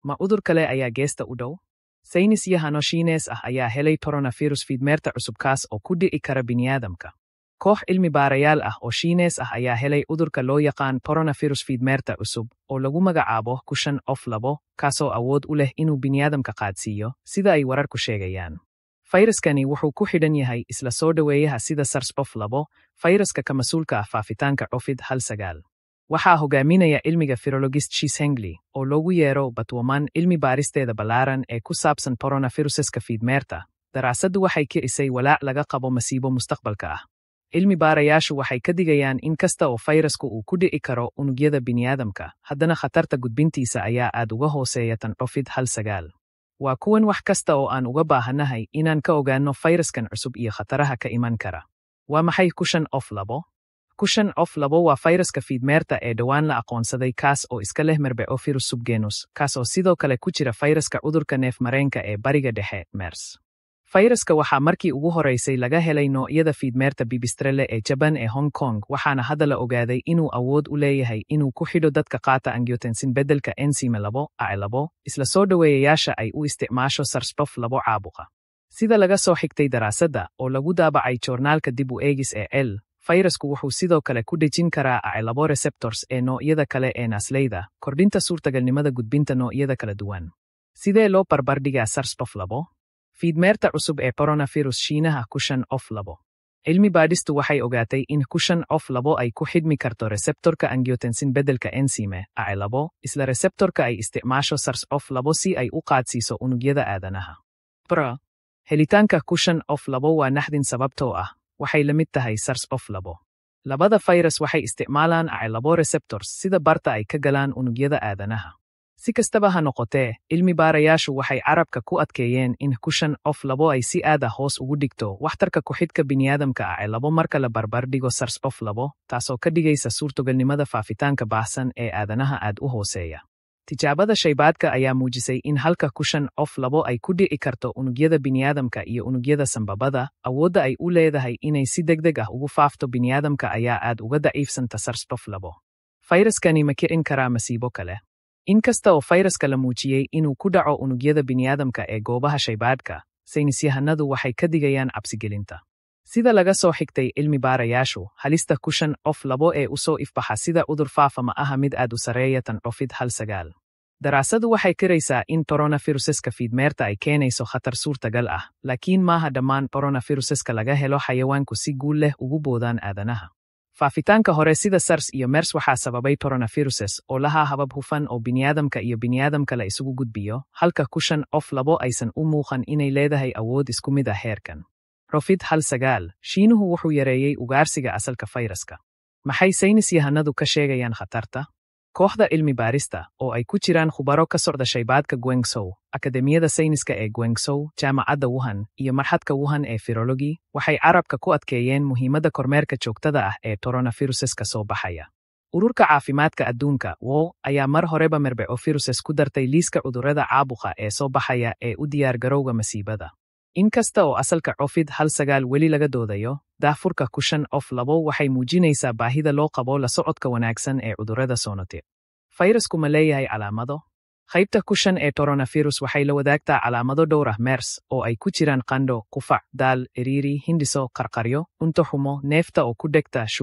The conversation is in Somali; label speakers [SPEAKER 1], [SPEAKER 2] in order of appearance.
[SPEAKER 1] Ma udur kale ayaa geesta u dhow? Saynisyahano Shiinees ah ayaa helay coronavirus fiidmeerta cusub kaas oo ku dhici kara bini'aadamka. Koox cilmi baarayaal ah oo Shiinees ah ayaa helay udurka loo yaqaan coronavirus fiidmeerta cusub oo lagu magacaabo Kushan-of-2 kaasoo awood u leh inuu bini'aadamka qaadsiiyo, sida ay wararku sheegayaan. Fayraskani wuxuu ku xidhan yahay isla soo dhoweeyaha sida SARS-CoV-2, fayraska ka mas'uulka ah faafitaanka COVID-19. Waxaa hogaaminaya cilmiga virologist Shishengli, oo loogu yeero Batwoman cilmi baaristeeda ballaaran ee ku saabsan coronaviruseska fiidmeerta. Daraasaddu waxay kicisay walaac laga qabo masiibo mustaqbalka ah. Cilmi baarayaashu waxay ka digayaan in kasta oo fayrasku uu ku dhici karo unugyada bini'aadamka, haddana khatarta gudbintiisa ayaa aad uga hooseeya tan COVID-19. Waa kuwan wax kasta oo aan uga baahanahay inaan ka ogaanno fayraskan cusub iyo khataraha ka iman kara. Waa maxay Kushan-of-2? Kushan-of-2 waa fayraska fiidmeerta ee dhowaan la aqoonsaday kaas oo iska leh Merbeovirus subgenus, kaas oo sidoo kale ku jira fayraska cudurka neef-mareenka ee Bariga Dhexe, MERS. Fayraska waxaa markii ugu horeysay laga helay noocyada fiidmeerta Pipistrelle ee Jaban ee Hong Kong, waxaana hadda la ogaaday inuu awood u leeyahay inuu ku xidho dadka qaata angiotensin beddelka enzyme 2 A2, isla soo dhoweeyayaasha ay u isticmaasho SARS-CoV-2 caabuqa. Sida laga soo xigtay daraasadda oo lagu daabacay joornaalka dib u eegis ee L, fayrasku wuxuu sidoo kale ku dhejin karaa A2 receptors ee noocyada kale ee naasleyda, kordhinta suurtagalnimada gudbinta noocyada kala duwan. Sidee loo barbardhigaa SARS-CoV-2? Fiidmeerta cusub ee coronavirus Shiinaha Kushan-of-2. Cilmi baadhistu waxay ogaatay in Kushan-of-2 ay ku xidhmi karto reseptorka angiotensin beddelka enzyme A2, isla reseptorka ay isticmaasho SARS-CoV-2 si ay u qaadsiiso unugyada aadanaha. Helitaanka Kushan-of-2 waa naxdin sababtoo ah waxay la mid tahay SARS-CoV-2. Labada fayras waxay isticmaalaan A2 receptors sida barta ay ka galaan unugyada aadanaha. Si kastaba ha noqotee, cilmi baarayaashu waxay carabka ku adkeeyeen in Kushan-of-2 ay si aad ah hoos ugu dhigto waxtarka ku xidhka bini'aadamka A2 marka la barbardhigo SARS-CoV-2, taasoo ka dhigaysa suurtogalnimada faafitaanka baahsan ee aadanaha aad u hooseeya. Tijaabada shaybaadhka ayaa muujisay in halka Kushan-of-2 ay ku dhici karto unugyada bini'aadamka iyo unugyada sambabada, awoodda ay u leedahay inay si degdeg ah ugu faafto bini'aadamka ayaa aad uga daciifsanta SARS-CoV-2. Fayraskani ma kicin karaa masiibo kale? Inkasta oo fayraska la muujiyey inuu ku dhaco unugyada bini'aadamka ee goobaha shaybaadhka, saynisyahanadu waxay ka digayaan cabsigelinta. Sida laga soo xigtay cilmi baarayaashu, halista Kushan-of-2 ee u soo ifbaxa sida cudur faafa ma aha mid aad u sarreeya tan COVID-19. Daraasadu waxay kiraysaa in coronaviruseska fiidmeerta ay keenayso khatar suurtagal ah, laakiin maaha dhammaan coronaviruseska laga helo xayawaanku si guul leh ugu boodaan aadanaha. Faafitaanka hore sida SARS iyo MERS waxaa sababay coronaviruses oo lahaa habab hufan oo bini'aadamka iyo bini'aadamka la isugu gudbiyo, halka Kushan-of-2 aysan u muuqan inay leedahay awood isku mid ah heerkan. COVID-19, Shiinuhu wuxuu yareeyey ugaarsiga asalka fayraska. Maxay saynisyahanadu ka sheegayaan khatarta? Kooxda cilmi baarista, oo ay ku jiraan khubaro ka socda shaybaadhka Guangzhou, Akademiyada Sayniska ee Guangzhou, Jaamacadda Wuhan, iyo Maxadka Wuhan ee Virology, waxay carabka ku adkeeyeen muhiimadda kormeerka joogtada ah ee coronaviruseska soo baxaya. Ururka Caafimaadka Adduunka, WHO, ayaa mar horeba Merbeoviruses ku dartay liiska cudurrada caabuqa ee soo baxaya ee u diyaargarowga masiibada. Inkasta oo asalka COVID-19 weli laga doodayo, daahfurka Kushan-of-2 waxay muujinaysaa baahida loo qabo la socodka wanaagsan ee cudurrada soonotip. Fayrasku ma leeyahay calaamado? Qaybta Kushan ee coronavirus waxay la wadaagtaa calaamado dhowr ah MERS, oo ay ku jiraan qandho, qufac, daal, iriiri, hindhiso, qarqaryo, cunto xumo, neefta oo ku dhegta